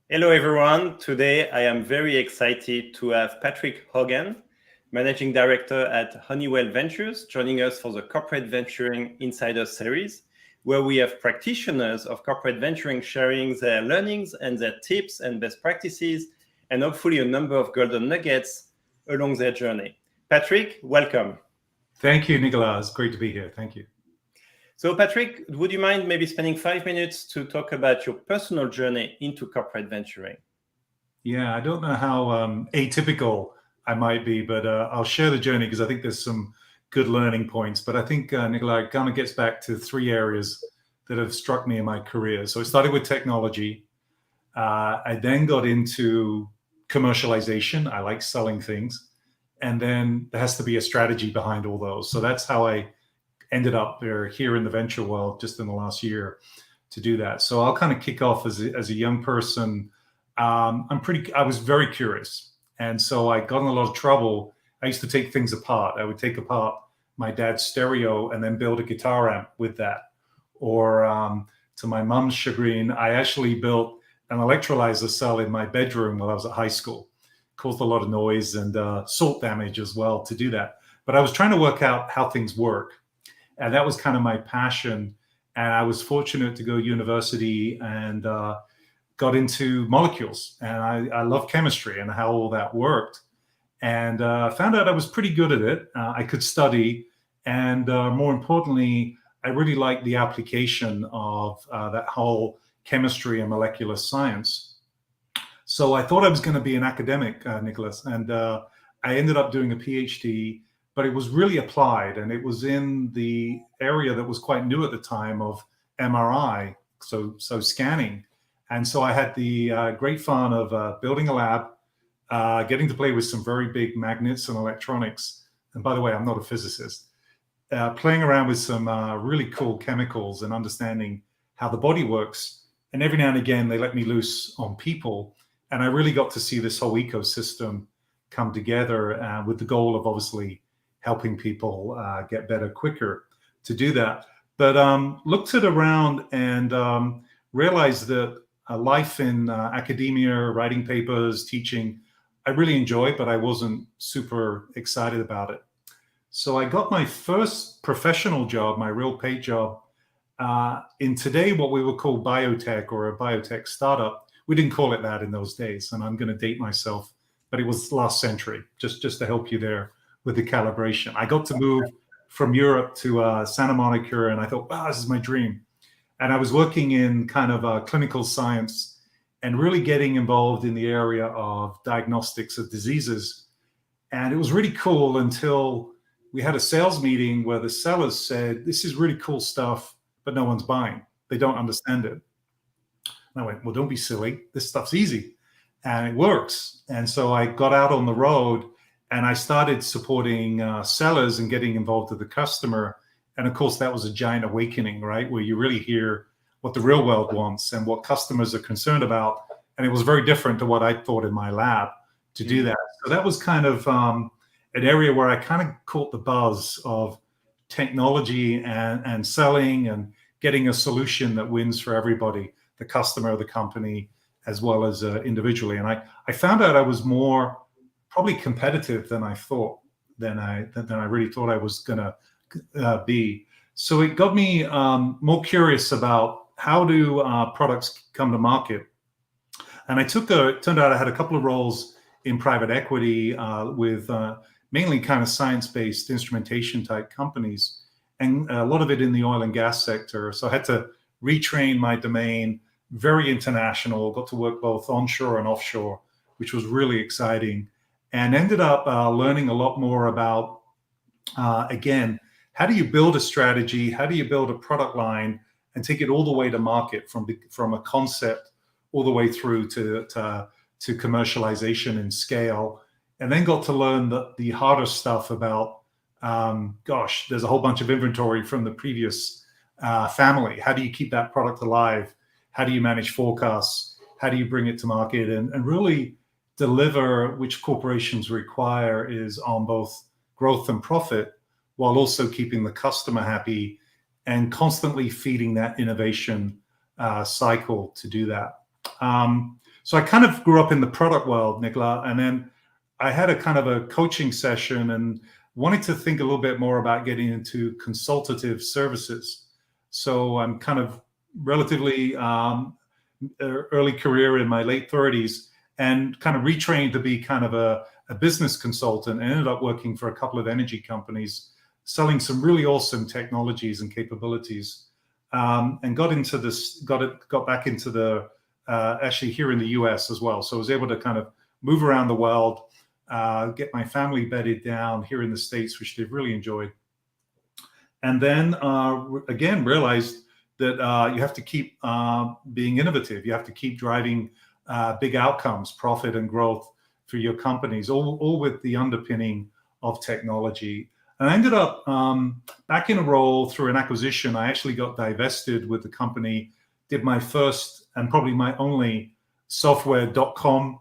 Hello, everyone. Today, I am very excited to have Patrick Hogan, Managing Director at Honeywell Ventures, joining us for the Corporate Venturing Insider Series, where we have practitioners of corporate venturing sharing their learnings and their tips and best practices, and hopefully a number of golden nuggets along their journey. Patrick, welcome. Thank you, Nicolas. Great to be here. Thank you. So, Patrick, would you mind maybe spending 5 minutes to talk about your personal journey into corporate venturing? Yeah, I don't know how atypical I might be, but I'll share the journey because I think there's some good learning points. But I think, Nicolas, it kind of gets back to three areas that have struck me in my career. So it started with technology. I then got into commercialization. I like selling things. And then there has to be a strategy behind all those. So that's how I ended up here in the venture world just in the last year to do that. So I'll kind of kick off as a young person. I was very curious. And so I got in a lot of trouble. I used to take things apart. I would take apart my dad's stereo and then build a guitar amp with that. Or to my mom's chagrin, I actually built an electrolyzer cell in my bedroom while I was at high school. Caused a lot of noise and salt damage as well to do that. But I was trying to work out how things work. And that was kind of my passion. And I was fortunate to go to university and got into molecules. And I love chemistry and how all that worked. And found out I was pretty good at it. I could study. And more importantly, I really liked the application of that whole chemistry and molecular science. So I thought I was going to be an academic, Nicolas. And I ended up doing a PhD. But it was really applied, and it was in the area that was quite new at the time of MRI, so scanning. And so I had the great fun of building a lab, getting to play with some very big magnets and electronics. And by the way, I'm not a physicist. Playing around with some really cool chemicals and understanding how the body works. And every now and again, they let me loose on people. And I really got to see this whole ecosystem come together with the goal of obviously helping people get better quicker to do that. But looked it around and realized that life in academia, writing papers, teaching, I really enjoyed, but I wasn't super excited about it. So I got my first professional job, my real paid job, in today what we would call biotech or a biotech startup. We didn't call it that in those days, and I'm going to date myself, but it was last century, just to help you there with the calibration. I got to move from Europe to Santa Monica, and I thought, wow, this is my dream. And I was working in kind of clinical science and really getting involved in the area of diagnostics of diseases. And it was really cool until we had a sales meeting where the sellers said, this is really cool stuff, but no one's buying. They don't understand it. And I went, well, don't be silly. This stuff's easy and it works. And so I got out on the road and I started supporting sellers and getting involved with the customer. And of course, that was a giant awakening, right? Where you really hear what the real world wants and what customers are concerned about. And it was very different to what I thought in my lab to do that. So that was kind of an area where I kind of caught the buzz of technology and selling and getting a solution that wins for everybody, the customer, the company, as well as individually. And I found out I was more probably competitive than I thought, than I really thought I was going to be. So it got me more curious about how do products come to market. And it turned out I had a couple of roles in private equity with mainly kind of science-based instrumentation type companies, and a lot of it in the oil and gas sector. So I had to retrain my domain, very international, got to work both onshore and offshore, which was really exciting. And ended up learning a lot more about, again, how do you build a strategy? How do you build a product line and take it all the way to market from a concept all the way through to commercialization and scale? And then got to learn the harder stuff about, there's a whole bunch of inventory from the previous family. How do you keep that product alive? How do you manage forecasts? How do you bring it to market? And really deliver, which corporations require, is on both growth and profit, while also keeping the customer happy and constantly feeding that innovation cycle to do that. So I kind of grew up in the product world, Nicolas, and then I had a kind of a coaching session and wanted to think a little bit more about getting into consultative services. So I'm kind of relatively early career in my late 30s and kind of retrained to be kind of a business consultant, and ended up working for a couple of energy companies selling some really awesome technologies and capabilities, and got back into the actually here in the US as well. So I was able to kind of move around the world, get my family bedded down here in the States, which they've really enjoyed. And then again, realized that you have to keep being innovative. You have to keep driving big outcomes, profit and growth for your companies, all with the underpinning of technology. And I ended up back in a role through an acquisition. I actually got divested with the company, did my first and probably my only software.com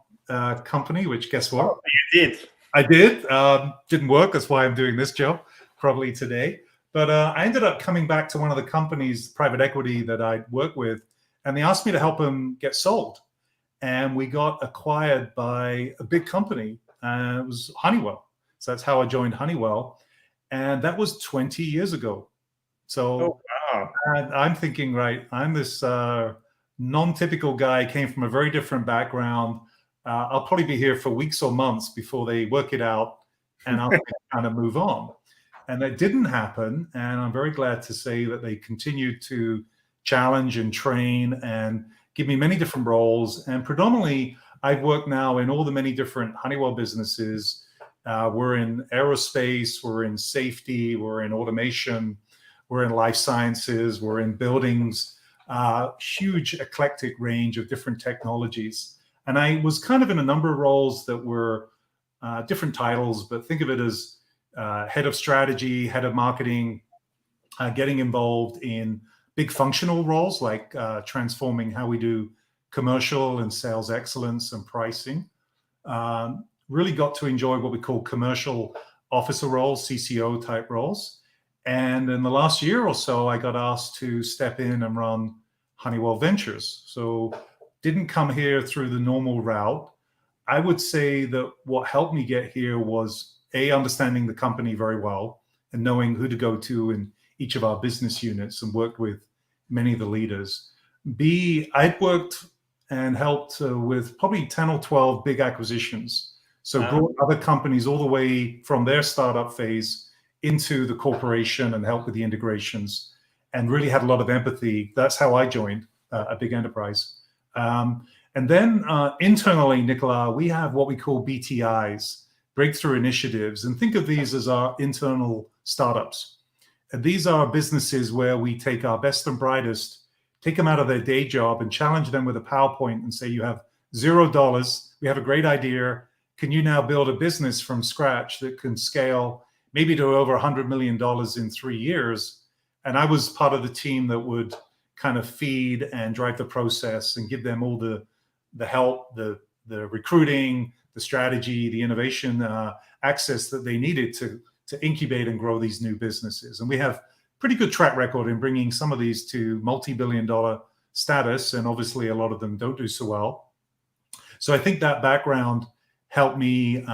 company, which guess what? Oh, you did. I did. Didn't work. That's why I'm doing this job probably today. But I ended up coming back to one of the companies, private equity, that I worked with, and they asked me to help them get sold. And we got acquired by a big company. It was Honeywell. So that's how I joined Honeywell. And that was 20 years ago. So wow. I'm thinking, right, I'm this non-typical guy, came from a very different background. I'll probably be here for weeks or months before they work it out and I'll kind of move on. And that didn't happen. And I'm very glad to say that they continued to challenge and train and give me many different roles. And predominantly, I've worked now in all the many different Honeywell businesses. We're in aerospace, we're in safety, we're in automation, we're in life sciences, we're in buildings, huge eclectic range of different technologies. And I was kind of in a number of roles that were different titles, but think of it as head of strategy, head of marketing, getting involved in big functional roles like transforming how we do commercial and sales excellence and pricing. Really got to enjoy what we call commercial officer roles, CCO type roles. And in the last year or so, I got asked to step in and run Honeywell Ventures. So didn't come here through the normal route. I would say that what helped me get here was understanding the company very well and knowing who to go to in each of our business units and worked with many of the leaders. B, I'd worked and helped with probably 10 or 12 big acquisitions. So brought other companies all the way from their startup phase into the corporation and helped with the integrations and really had a lot of empathy. That's how I joined a big enterprise. And then internally, Nicolas, we have what we call BTIs, breakthrough initiatives. And think of these as our internal startups. And these are businesses where we take our best and brightest, take them out of their day job and challenge them with a PowerPoint and say, you have $0. We have a great idea. Can you now build a business from scratch that can scale maybe to over $100 million in 3 years? And I was part of the team that would kind of feed and drive the process and give them all the help, the recruiting, the strategy, the innovation access that they needed to incubate and grow these new businesses. And we have pretty good track record in bringing some of these to multi-billion-dollar status. And obviously, a lot of them don't do so well. So I think that background helped me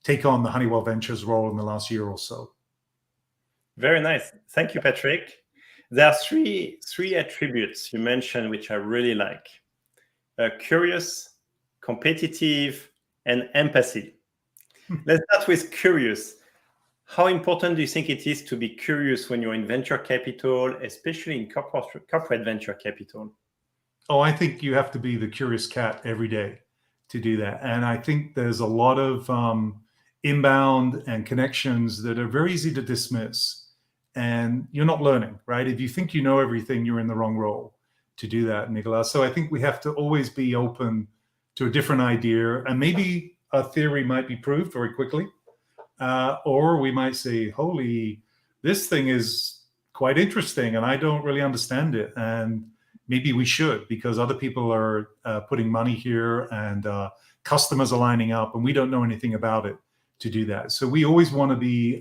take on the Honeywell Ventures role in the last year or so. Very nice. Thank you, Patrick. There are three attributes you mentioned which I really like. Curious, competitive, and empathy. Let's start with curious. How important do you think it is to be curious when you're in venture capital, especially in corporate venture capital? Oh, I think you have to be the curious cat every day to do that. And I think there's a lot of inbound and connections that are very easy to dismiss. And you're not learning, right? If you think you know everything, you're in the wrong role to do that, Nicolas. So I think we have to always be open to a different idea. And maybe a theory might be proved very quickly. Or we might say, holy, this thing is quite interesting and I don't really understand it. And maybe we should, because other people are putting money here and customers are lining up and we don't know anything about it to do that. So we always want to be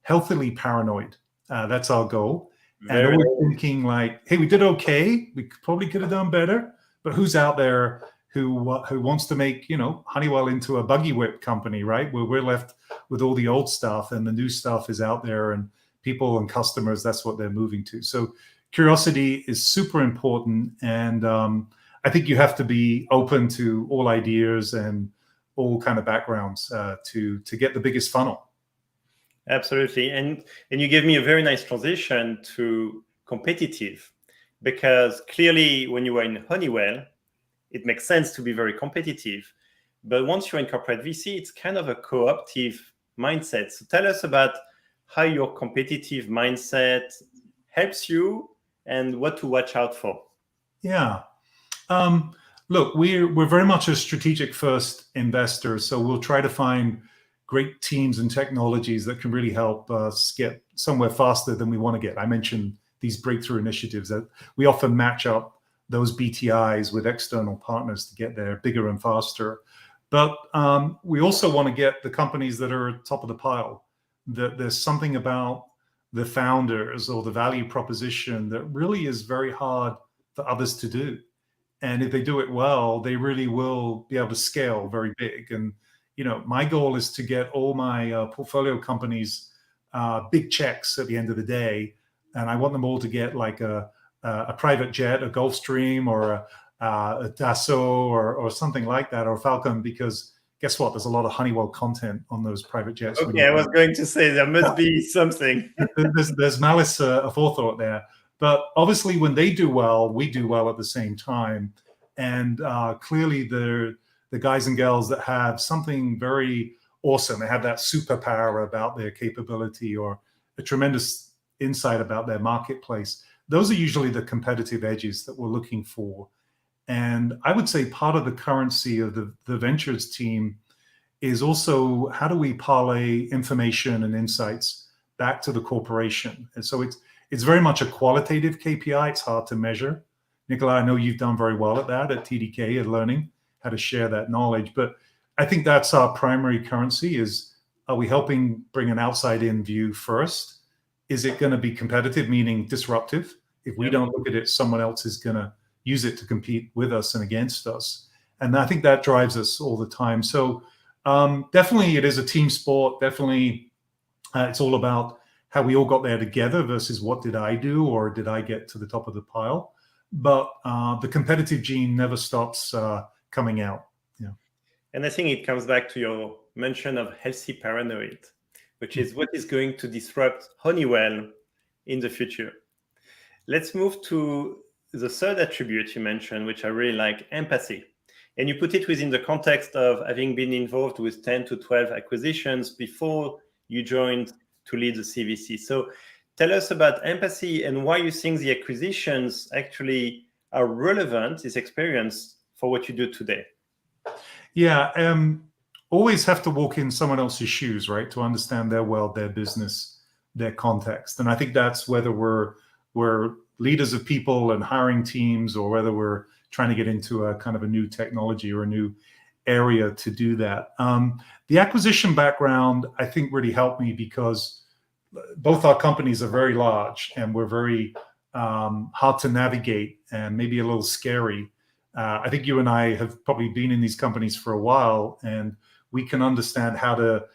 healthily paranoid. That's our goal. And always thinking like, hey, we did okay. We probably could have done better. But who's out there who wants to make, Honeywell into a buggy whip company, right? Where we're left with all the old stuff and the new stuff is out there, and people and customers, that's what they're moving to. So curiosity is super important. And I think you have to be open to all ideas and all kind of backgrounds to get the biggest funnel. Absolutely. And you gave me a very nice transition to competitive, because clearly when you were in Honeywell, it makes sense to be very competitive. But once you're in corporate VC, it's kind of a cooperative mindset. So tell us about how your competitive mindset helps you and what to watch out for. Yeah. Look, we're very much a strategic first investor. So we'll try to find great teams and technologies that can really help us get somewhere faster than we want to get. I mentioned these breakthrough initiatives that we often match up those BTIs with external partners to get there bigger and faster. But we also want to get the companies that are top of the pile, that there's something about the founders or the value proposition that really is very hard for others to do. And if they do it well, they really will be able to scale very big. And, my goal is to get all my portfolio companies big checks at the end of the day. And I want them all to get like a private jet, a Gulfstream, or a Dassault, or something like that, or Falcon, because guess what? There's a lot of Honeywell content on those private jets. Okay, I was going to say there must be something. there's malice aforethought there. But obviously, when they do well, we do well at the same time. And clearly, the guys and girls that have something very awesome, they have that superpower about their capability or a tremendous insight about their marketplace, those are usually the competitive edges that we're looking for. And I would say part of the currency of the ventures team is also how do we parlay information and insights back to the corporation. And so it's very much a qualitative KPI. It's hard to measure. Nicolas, I know you've done very well at that at TDK, at learning how to share that knowledge. But I think that's our primary currency is, are we helping bring an outside-in view first? Is it going to be competitive, meaning disruptive? If we don't look at it, someone else is going to use it to compete with us and against us. And I think that drives us all the time. So definitely it is a team sport. Definitely it's all about how we all got there together versus what did I do or did I get to the top of the pile. But the competitive gene never stops coming out. Yeah. And I think it comes back to your mention of healthy paranoid, which is what is going to disrupt Honeywell in the future. Let's move to the third attribute you mentioned, which I really like, empathy. And you put it within the context of having been involved with 10 to 12 acquisitions before you joined to lead the CVC. So tell us about empathy and why you think the acquisitions actually are relevant, this experience, for what you do today. Yeah, always have to walk in someone else's shoes, right? To understand their world, their business, their context. And I think that's whether we're leaders of people and hiring teams, or whether we're trying to get into a kind of a new technology or a new area to do that. The acquisition background, I think, really helped me because both our companies are very large and we're very hard to navigate and maybe a little scary. I think you and I have probably been in these companies for a while, and we can understand how to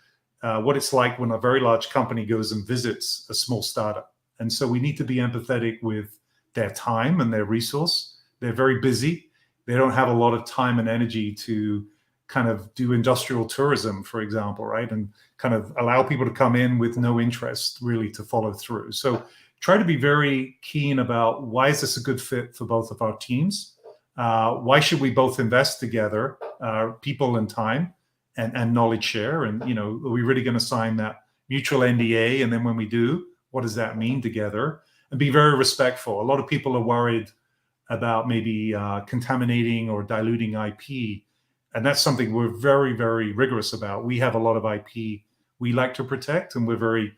what it's like when a very large company goes and visits a small startup. And so we need to be empathetic with their time and their resource. They're very busy. They don't have a lot of time and energy to kind of do industrial tourism, for example, right? And kind of allow people to come in with no interest really to follow through. So try to be very keen about, why is this a good fit for both of our teams? Why should we both invest together, people and time and knowledge share? And, are we really going to sign that mutual NDA? And then when we do, what does that mean together? And be very respectful. A lot of people are worried about maybe contaminating or diluting IP. And that's something we're very, very rigorous about. We have a lot of IP we like to protect, and we're very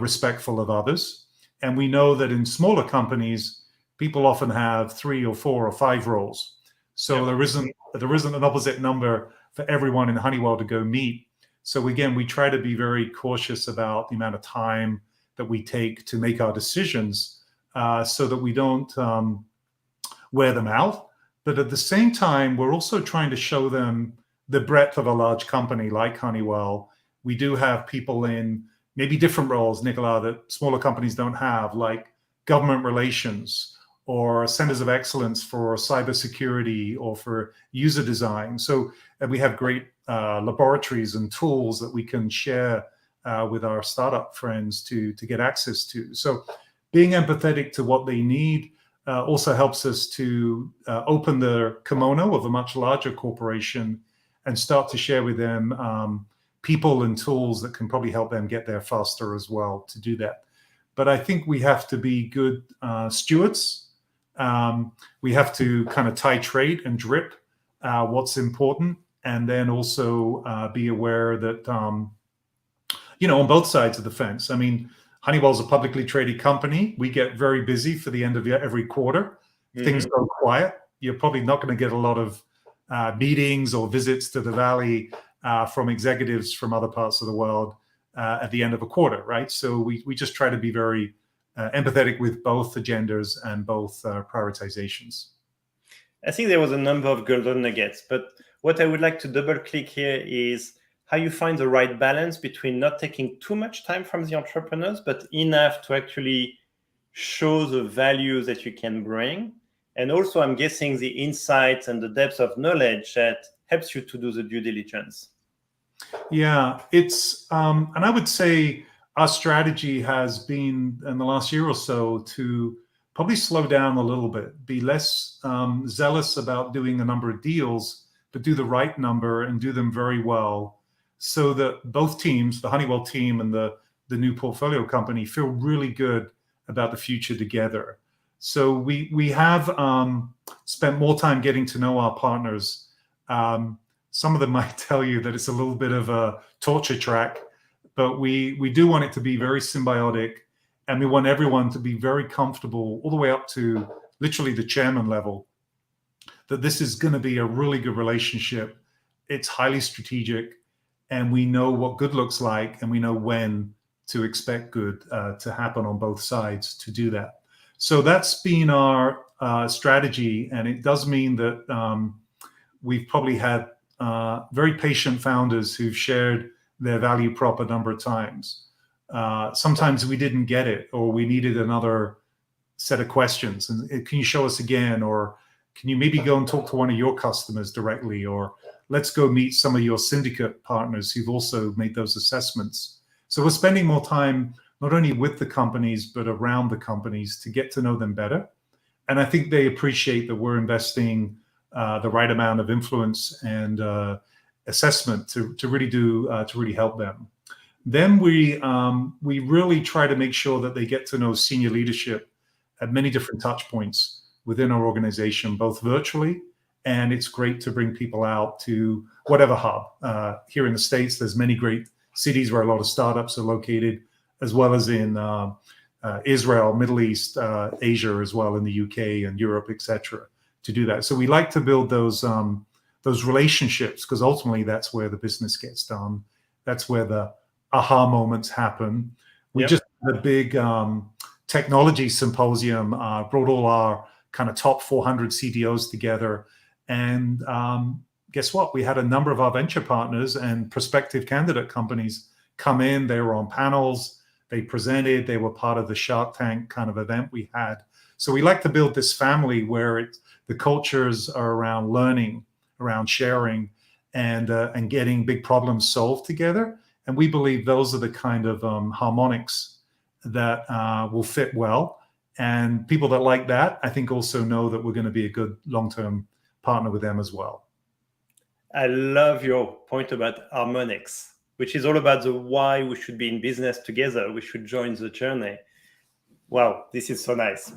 respectful of others. And we know that in smaller companies, people often have 3 or 4 or 5 roles. So there isn't an opposite number for everyone in Honeywell to go meet. So again, we try to be very cautious about the amount of time that we take to make our decisions, so that we don't wear them out. But at the same time, we're also trying to show them the breadth of a large company like Honeywell. We do have people in maybe different roles, Nicolas, that smaller companies don't have, like government relations or centers of excellence for cybersecurity or for user design. So we have great laboratories and tools that we can share with our startup friends to get access to. So being empathetic to what they need also helps us to open the kimono of a much larger corporation and start to share with them people and tools that can probably help them get there faster as well to do that. But I think we have to be good stewards. We have to kind of titrate and drip what's important, and then also be aware that, on both sides of the fence. I mean, Honeywell's a publicly traded company. We get very busy for the end of every quarter. Mm-hmm. Things go quiet. You're probably not going to get a lot of meetings or visits to the Valley from executives from other parts of the world at the end of a quarter, right? So we just try to be very empathetic with both agendas and both prioritizations. I think there was a number of golden nuggets, but what I would like to double click here is how you find the right balance between not taking too much time from the entrepreneurs, but enough to actually show the value that you can bring. And also, I'm guessing the insights and the depth of knowledge that helps you to do the due diligence. Yeah, it's, and I would say our strategy has been in the last year or so to probably slow down a little bit, be less zealous about doing a number of deals, but do the right number and do them very well, so that both teams, the Honeywell team and the new portfolio company, feel really good about the future together. So we have spent more time getting to know our partners. Some of them might tell you that it's a little bit of a torture track, but we do want it to be very symbiotic, and we want everyone to be very comfortable all the way up to literally the chairman level, that this is going to be a really good relationship. It's highly strategic, and we know what good looks like, and we know when to expect good to happen on both sides to do that. So that's been our strategy, and it does mean that we've probably had very patient founders who've shared their value prop a number of times. Sometimes we didn't get it, or we needed another set of questions. And can you show us again? Or can you maybe go and talk to one of your customers directly? Or let's go meet some of your syndicate partners who've also made those assessments. So we're spending more time not only with the companies, but around the companies to get to know them better. And I think they appreciate that we're investing the right amount of influence and assessment to really help them. Then we really try to make sure that they get to know senior leadership at many different touch points within our organization, both virtually, and it's great to bring people out to whatever hub. Here in the States, there's many great cities where a lot of startups are located, as well as in Israel, Middle East, Asia as well, in the UK and Europe, etc. to do that. So we like to build those relationships, because ultimately that's where the business gets done. That's where the aha moments happen. We just had a big technology symposium, brought all our kind of top 400 CDOs together. And guess what? We had a number of our venture partners and prospective candidate companies come in. They were on panels. They presented. They were part of the Shark Tank kind of event we had. So we like to build this family where the cultures are around learning, around sharing, and getting big problems solved together. And we believe those are the kind of harmonics that will fit well. And people that like that, I think, also know that we're going to be a good long-term partner with them as well. I love your point about harmonics, which is all about the why we should be in business together. We should join the journey. Wow, this is so nice.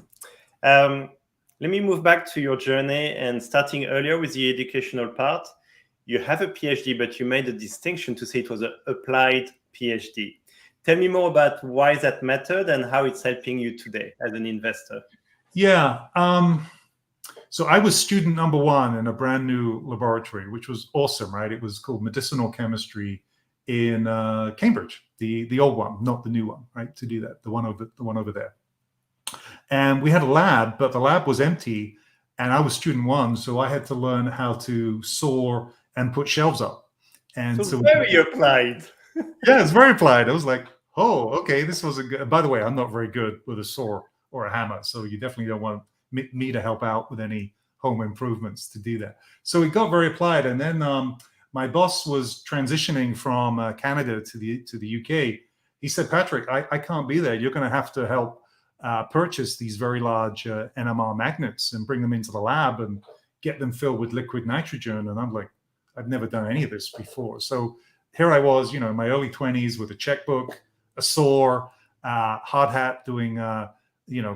Let me move back to your journey, and starting earlier with the educational part. You have a PhD, but you made a distinction to say it was an applied PhD. Tell me more about why that mattered and how it's helping you today as an investor. Yeah. So I was student number one in a brand new laboratory, which was awesome, right? It was called medicinal chemistry in Cambridge, the old one, not the new one, right? To do that, the one over there. And we had a lab, but the lab was empty. And I was student one, so I had to learn how to saw and put shelves up. And So so very applied. yeah, it's very applied. I was like, oh, okay, this was a good. By the way, I'm not very good with a saw or a hammer, so you definitely don't want me to help out with any home improvements to do that. So it got very applied, and then my boss was transitioning from Canada to the UK. He said, Patrick, I can't be there. You're going to have to help purchase these very large NMR magnets and bring them into the lab and get them filled with liquid nitrogen. And I'm like, I've never done any of this before. So here I was, in my early 20s with a checkbook, a saw, hard hat, doing,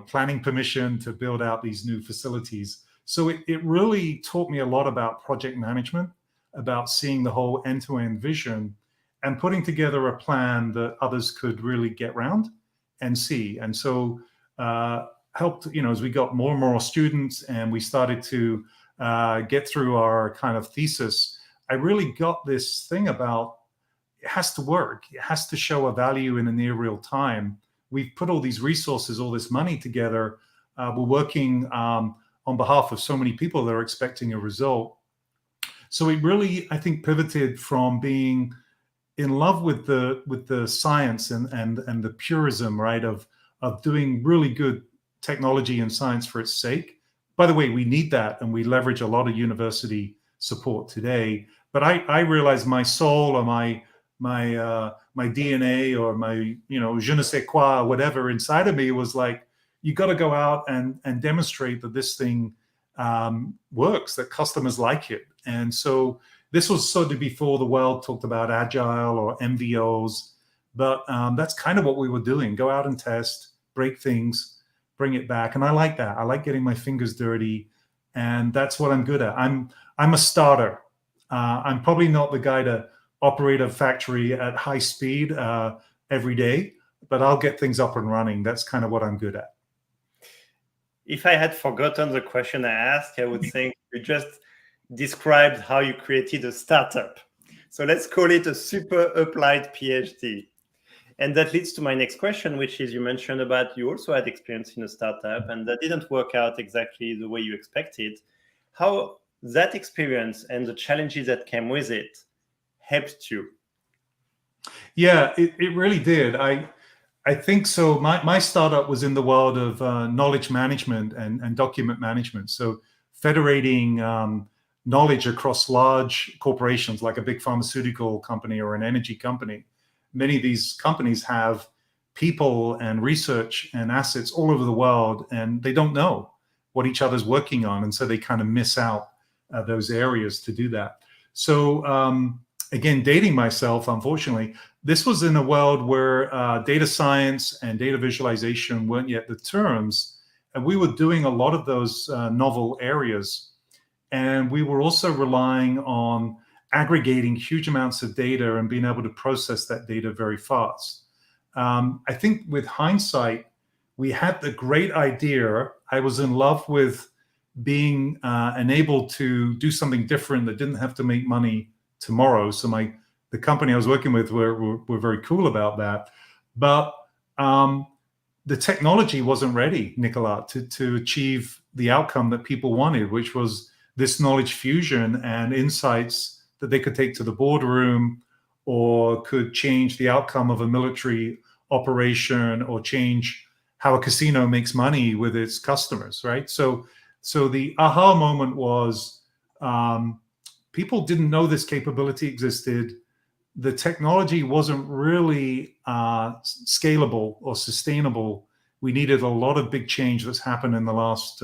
planning permission to build out these new facilities. So it really taught me a lot about project management, about seeing the whole end-to-end vision and putting together a plan that others could really get around and see. And so helped, as we got more and more students and we started to get through our kind of thesis, I really got this thing about it has to work. It has to show a value in a near real time. We've put all these resources, all this money together. We're working on behalf of so many people that are expecting a result. So it really, I think, pivoted from being in love with the science and the purism, right, of doing really good technology and science for its sake. By the way, we need that, and we leverage a lot of university support today. But I realized my soul or my DNA or my je ne sais quoi, whatever inside of me was like, you got to go out and demonstrate that this thing works, that customers like it. And so this was sort of before the world talked about agile or MVOs, but that's kind of what we were doing. Go out and test, break things, bring it back. And I like that. I like getting my fingers dirty, and that's what I'm good at. I'm a starter. I'm probably not the guy to operate a factory at high speed every day, but I'll get things up and running. That's kind of what I'm good at. If I had forgotten the question I asked, I would think you just described how you created a startup. So let's call it a super applied PhD. And that leads to my next question, which is you mentioned about you also had experience in a startup and that didn't work out exactly the way you expected. How that experience and the challenges that came with it helped you? Yeah, it really did. I think so. My startup was in the world of knowledge management and document management. So federating knowledge across large corporations like a big pharmaceutical company or an energy company. Many of these companies have people and research and assets all over the world, and they don't know what each other's working on. And so they kind of miss out those areas to do that. So again, dating myself, unfortunately, this was in a world where data science and data visualization weren't yet the terms. And we were doing a lot of those novel areas. And we were also relying on aggregating huge amounts of data and being able to process that data very fast. I think with hindsight, we had the great idea. I was in love with being enabled to do something different that didn't have to make money tomorrow. So the company I was working with were very cool about that. But the technology wasn't ready, Nicolas, to achieve the outcome that people wanted, which was this knowledge fusion and insights that they could take to the boardroom or could change the outcome of a military operation or change how a casino makes money with its customers, right? So the aha moment was people didn't know this capability existed. The technology wasn't really scalable or sustainable. We needed a lot of big change that's happened in the last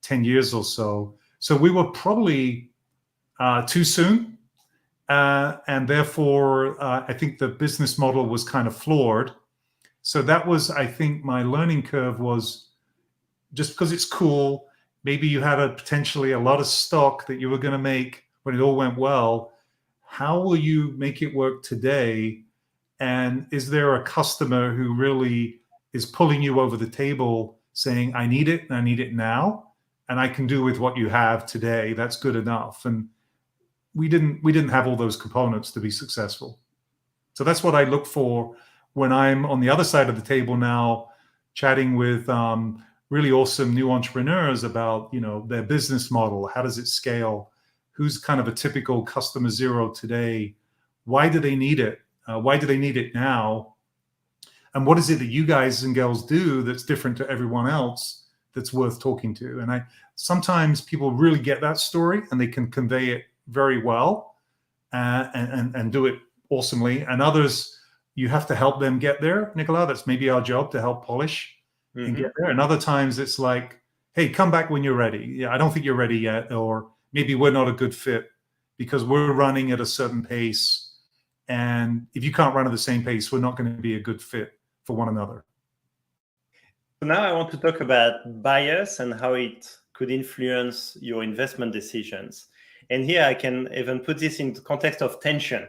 10 years or so. So we were probably too soon. And therefore, I think the business model was kind of flawed. So that was, I think, my learning curve was just because it's cool, maybe you had potentially a lot of stock that you were going to make when it all went well. How will you make it work today? And is there a customer who really is pulling you over the table saying, I need it and I need it now, and I can do with what you have today. That's good enough. And we didn't have all those components to be successful. So that's what I look for when I'm on the other side of the table now, chatting with really awesome new entrepreneurs about, their business model. How does it scale? Who's kind of a typical customer zero today? Why do they need it? Why do they need it now? And what is it that you guys and girls do that's different to everyone else that's worth talking to? And sometimes people really get that story and they can convey it very well and do it awesomely. And others, you have to help them get there, Nicolas. That's maybe our job, to help polish and get there. And other times it's like, hey, come back when you're ready. Yeah, I don't think you're ready yet. Or maybe we're not a good fit because we're running at a certain pace. And if you can't run at the same pace, we're not going to be a good fit for one another. So now I want to talk about bias and how it could influence your investment decisions. And here I can even put this in the context of tension.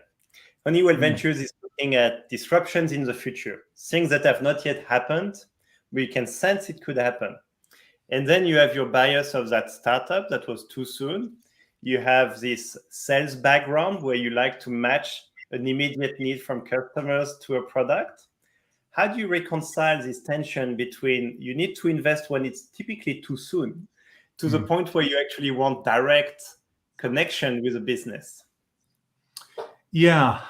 Honeywell Ventures is looking at disruptions in the future, things that have not yet happened, but you can sense it could happen. And then you have your bias of that startup that was too soon. You have this sales background where you like to match an immediate need from customers to a product. How do you reconcile this tension between you need to invest when it's typically too soon to the point where you actually want direct connection with the business? Yeah,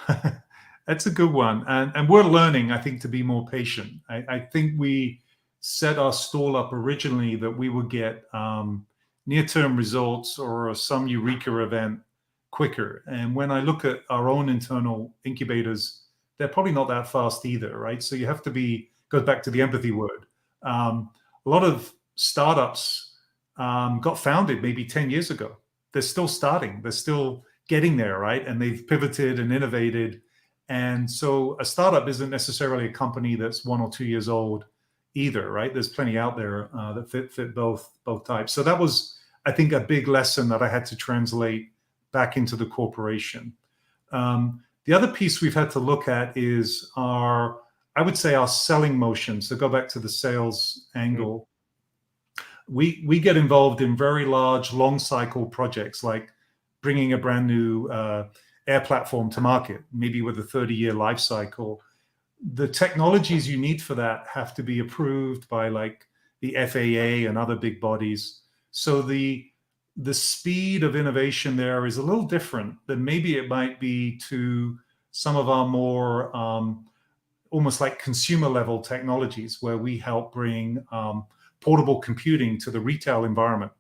that's a good one. And we're learning, I think, to be more patient. I think we set our stall up originally that we would get near-term results or some eureka event quicker. And when I look at our own internal incubators, they're probably not that fast either, right? So you have to goes back to the empathy word. A lot of startups got founded maybe 10 years ago. They're still starting. They're still getting there, right? And they've pivoted and innovated. And so a startup isn't necessarily a company that's 1 or 2 years old either, right? There's plenty out there that fit both types. So that was, I think, a big lesson that I had to translate back into the corporation. The other piece we've had to look at is our selling motion. So go back to the sales angle. We get involved in very large, long cycle projects like bringing a brand new air platform to market, maybe with a 30-year life cycle. The technologies you need for that have to be approved by like the FAA and other big bodies. So the speed of innovation there is a little different than maybe it might be to some of our more almost like consumer level technologies where we help bring portable computing to the retail environment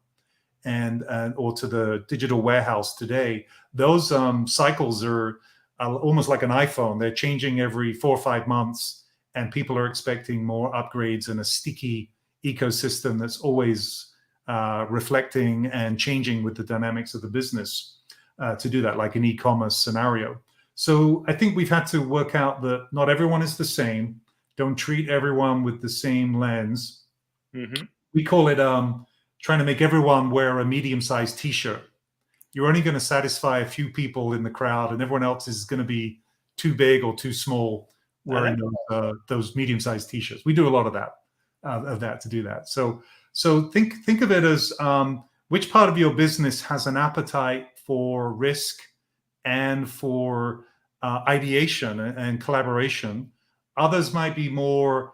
and or to the digital warehouse today. Those cycles are almost like an iPhone. They're changing every 4 or 5 months, and people are expecting more upgrades and a sticky ecosystem that's always reflecting and changing with the dynamics of the business to do that, like an e-commerce scenario. So I think we've had to work out that not everyone is the same. Don't treat everyone with the same lens. We call it trying to make everyone wear a medium-sized T-shirt. You're only going to satisfy a few people in the crowd, and everyone else is going to be too big or too small wearing those medium-sized T-shirts. We do a lot of that to do that. So think of it as which part of your business has an appetite for risk and for ideation and collaboration. Others might be more,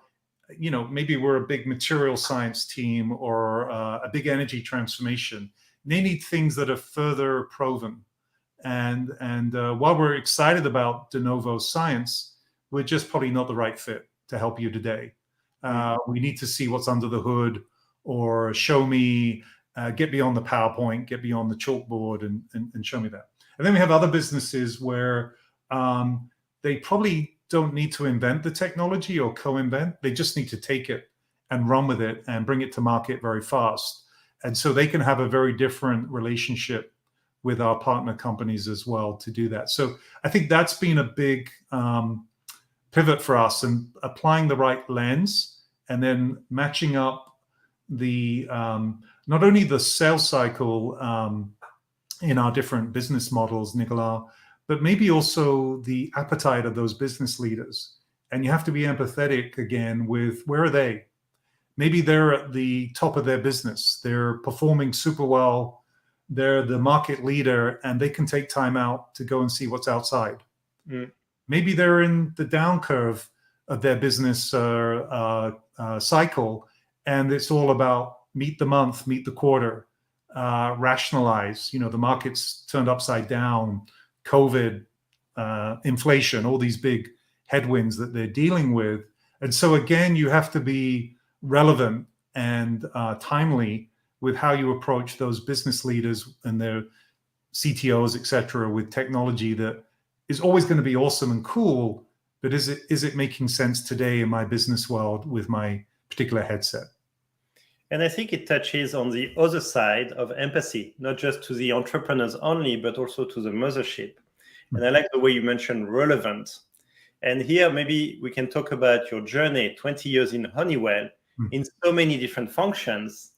maybe we're a big material science team or a big energy transformation. They need things that are further proven. And while we're excited about de novo science, we're just probably not the right fit to help you today. We need to see what's under the hood, or show me, get beyond the PowerPoint, get beyond the chalkboard and show me that. And then we have other businesses where they probably don't need to invent the technology or co-invent. They just need to take it and run with it and bring it to market very fast. And so they can have a very different relationship with our partner companies as well to do that. So I think that's been a big pivot for us, and applying the right lens and then matching up the not only the sales cycle in our different business models, Nicolas, but maybe also the appetite of those business leaders. And you have to be empathetic again with where are they? Maybe they're at the top of their business. They're performing super well. They're the market leader, and they can take time out to go and see what's outside. Maybe they're in the down curve of their business cycle, And it's all about meet the month, meet the quarter, rationalize. The market's turned upside down, COVID, inflation, all these big headwinds that they're dealing with. And so again, you have to be relevant and timely with how you approach those business leaders and their CTOs, et cetera, with technology that is always going to be awesome and cool, but is it making sense today in my business world with my particular headset? And I think it touches on the other side of empathy, not just to the entrepreneurs only, but also to the mothership. And I like the way you mentioned relevant. And here, maybe we can talk about your journey, 20 years in Honeywell, in so many different functions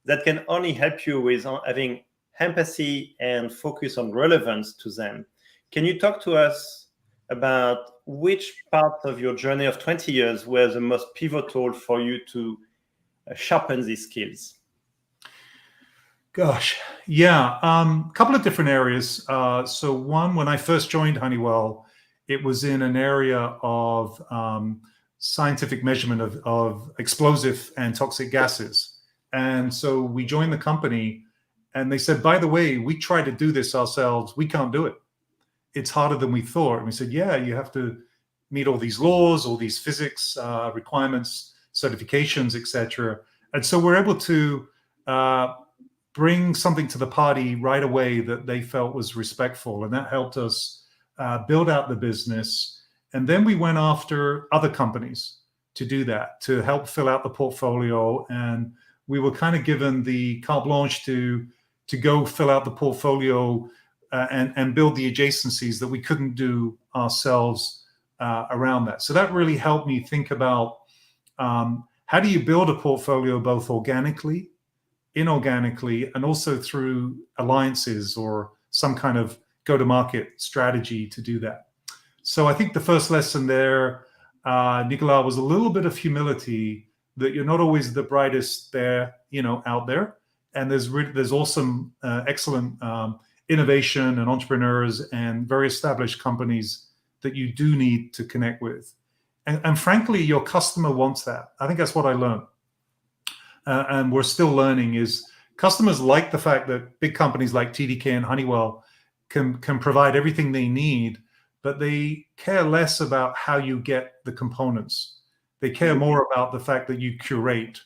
that can only help you with having empathy and focus on relevance to them. Can you talk to us about which part of your journey of 20 years were the most pivotal for you to sharpen these skills? Gosh, yeah, a couple of different areas. So one, when I first joined Honeywell, it was in an area of scientific measurement of explosive and toxic gases. And so we joined the company and they said, by the way, we tried to do this ourselves. We can't do it. It's harder than we thought. And we said, yeah, you have to meet all these laws, all these physics requirements, certifications, etc. And so we're able to bring something to the party right away that they felt was respectful. And that helped us build out the business. And then we went after other companies to do that, to help fill out the portfolio. And we were kind of given the carte blanche to go fill out the portfolio and build the adjacencies that we couldn't do ourselves around that. So that really helped me think about how do you build a portfolio both organically, inorganically, and also through alliances or some kind of go-to-market strategy to do that. So I think the first lesson there, Nicolas, was a little bit of humility that you're not always the brightest there, out there. And there's awesome, excellent innovation and entrepreneurs and very established companies that you do need to connect with. And frankly, your customer wants that. I think that's what I learned. And we're still learning is customers like the fact that big companies like TDK and Honeywell can provide everything they need, but they care less about how you get the components. They care more about the fact that you curate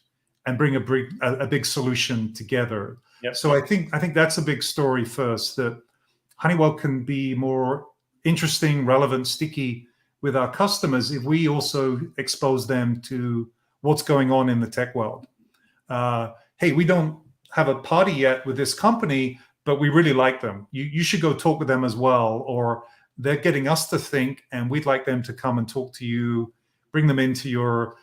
and bring a big solution together. Yep. So I think that's a big story first, that Honeywell can be more interesting, relevant, sticky with our customers if we also expose them to what's going on in the tech world. Hey, we don't have a party yet with this company, but we really like them. You should go talk with them as well, or they're getting us to think and we'd like them to come and talk to you, bring them into your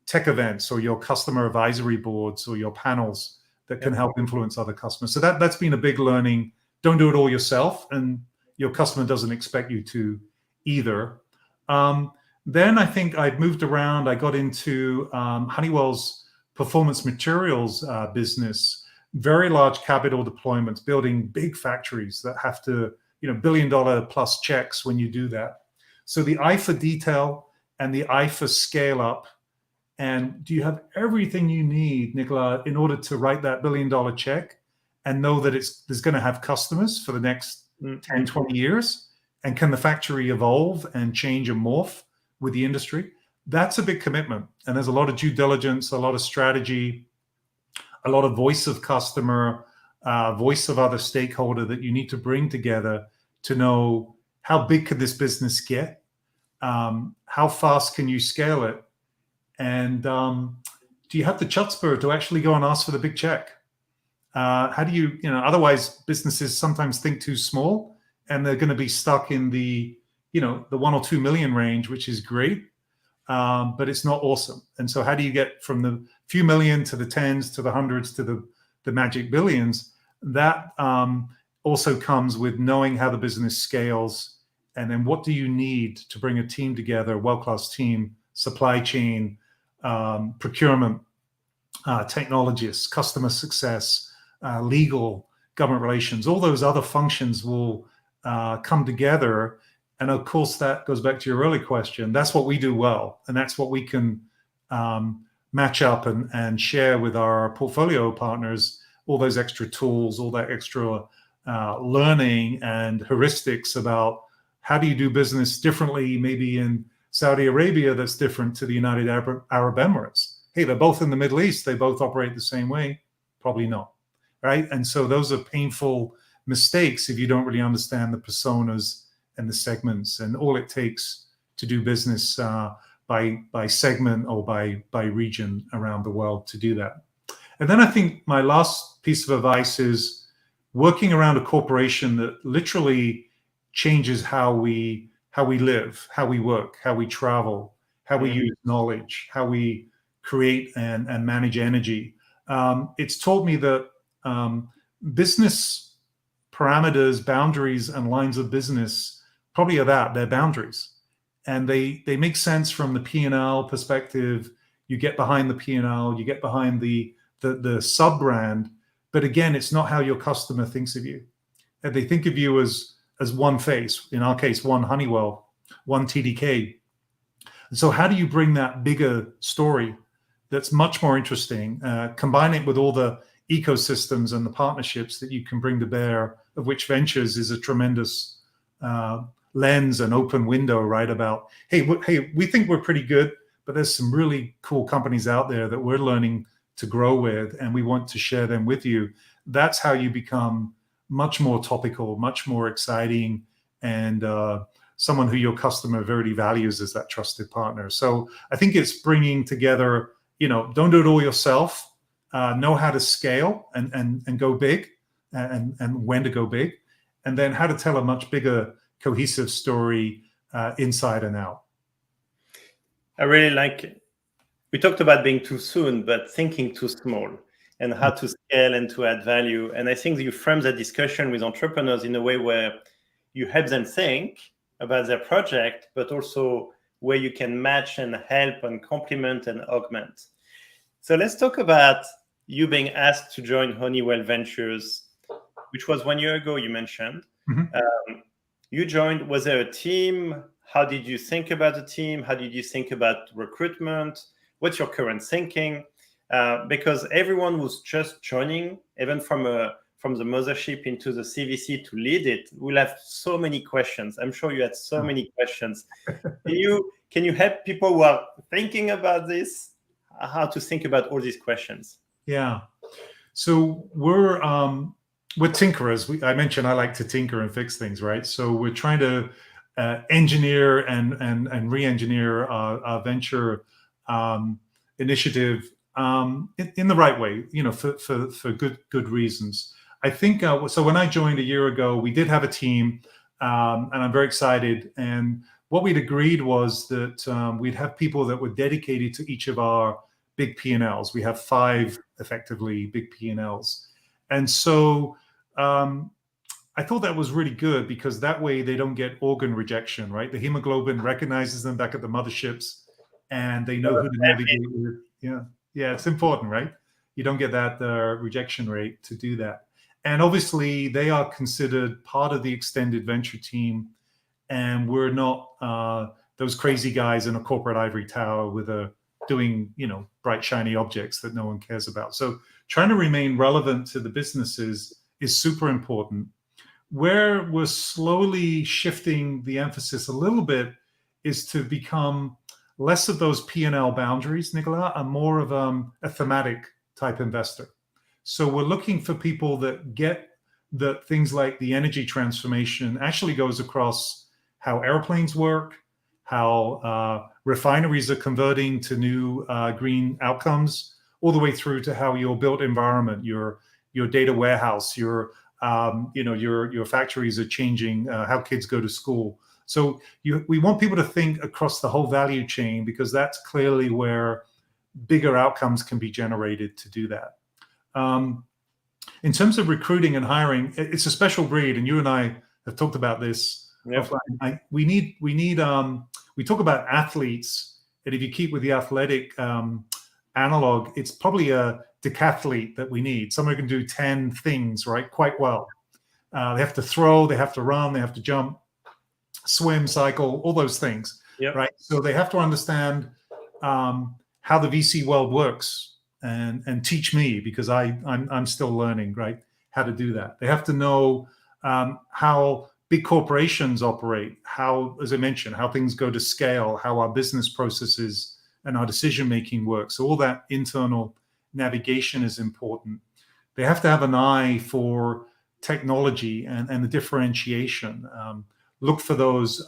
tech events or your customer advisory boards or your panels that can help influence other customers. So that's been a big learning. Don't do it all yourself, and your customer doesn't expect you to either. Then I think I'd moved around. I got into Honeywell's performance materials business, very large capital deployments, building big factories that have to, $1 billion plus checks when you do that. So the eye for detail and the eye for scale up. And do you have everything you need, Nicolas, in order to write that $1 billion check and know that there's going to have customers for the next 10, 20 years? And can the factory evolve and change and morph with the industry? That's a big commitment. And there's a lot of due diligence, a lot of strategy, a lot of voice of customer, voice of other stakeholder that you need to bring together to know how big could this business get? How fast can you scale it? And do you have the chutzpah to actually go and ask for the big check? How do you, otherwise businesses sometimes think too small and they're going to be stuck in the 1 or 2 million range, which is great, but it's not awesome. And so how do you get from the few million to the tens to the hundreds to the magic billions? That also comes with knowing how the business scales, and then what do you need to bring a team together, a world-class team, supply chain, procurement, technologists, customer success, legal, government relations, all those other functions will come together. And of course, that goes back to your early question. That's what we do well. And that's what we can match up and share with our portfolio partners all those extra tools, all that extra learning and heuristics about how do you do business differently, maybe in Saudi Arabia that's different to the United Arab Emirates. Hey, they're both in the Middle East. They both operate the same way. Probably not, right? And so those are painful mistakes if you don't really understand the personas and the segments, and all it takes to do business by segment or by region around the world to do that. And then I think my last piece of advice is working around a corporation that literally changes how we live, how we work, how we travel, how we use knowledge, how we create and manage energy. It's taught me that business parameters, boundaries, and lines of business probably are that, they're boundaries. And they make sense from the P&L perspective. You get behind the P&L, you get behind the sub-brand. But again, it's not how your customer thinks of you. And they think of you as one face, in our case, one Honeywell, one TDK. And so how do you bring that bigger story that's much more interesting, combine it with all the ecosystems and the partnerships that you can bring to bear, of which ventures is a tremendous lens and open window, right? About, hey, we think we're pretty good, but there's some really cool companies out there that we're learning to grow with, and we want to share them with you. That's how you become much more topical, much more exciting, and someone who your customer really values as that trusted partner. So I think it's bringing together, don't do it all yourself, know how to scale and go big, and when to go big, and then how to tell a much bigger cohesive story inside and out. I really like, we talked about being too soon, but thinking too small, and how to scale and to add value. And I think you frame that discussion with entrepreneurs in a way where you help them think about their project, but also where you can match and help and complement and augment. So let's talk about you being asked to join Honeywell Ventures, which was 1 year ago, you mentioned. You joined, was there a team? How did you think about the team? How did you think about recruitment? What's your current thinking? Because everyone who's just joining, even from the mothership into the CVC to lead it, will have so many questions. I'm sure you had so many questions. Can you help people who are thinking about this, how to think about all these questions? Yeah. So we're tinkerers. I mentioned I like to tinker and fix things, right? So we're trying to engineer and re-engineer our venture initiative in the right way, for good reasons. I think so. When I joined a year ago, we did have a team, and I'm very excited. And what we'd agreed was that we'd have people that were dedicated to each of our big P&Ls. We have 5 effectively big P&Ls, and so I thought that was really good, because that way they don't get organ rejection, right? The hemoglobin recognizes them back at the motherships, and they know who to navigate with. Yeah, it's important, right? You don't get that rejection rate to do that. And obviously, they are considered part of the extended venture team, and we're not those crazy guys in a corporate ivory tower with doing bright shiny objects that no one cares about. So trying to remain relevant to the businesses is super important. Where we're slowly shifting the emphasis a little bit is to become less of those P&L boundaries, Nicolas, and more of a thematic type investor. So we're looking for people that get that things like the energy transformation actually goes across how airplanes work, how refineries are converting to new green outcomes, all the way through to how your built environment, your data warehouse, your factories are changing, how kids go to school. So we want people to think across the whole value chain, because that's clearly where bigger outcomes can be generated to do that. In terms of recruiting and hiring, it's a special breed, and you and I have talked about this. Yep. We talk about athletes, and if you keep with the athletic analog, it's probably a decathlete that we need. Someone who can do 10 things, right, quite well. They have to throw, they have to run, they have to jump, swim, cycle, all those things, yep. Right? So they have to understand how the VC world works and teach me, because I'm still learning, right, how to do that. They have to know how big corporations operate, how, as I mentioned, how things go to scale, how our business processes and our decision making works. So all that internal navigation is important. They have to have an eye for technology and the differentiation. Look for those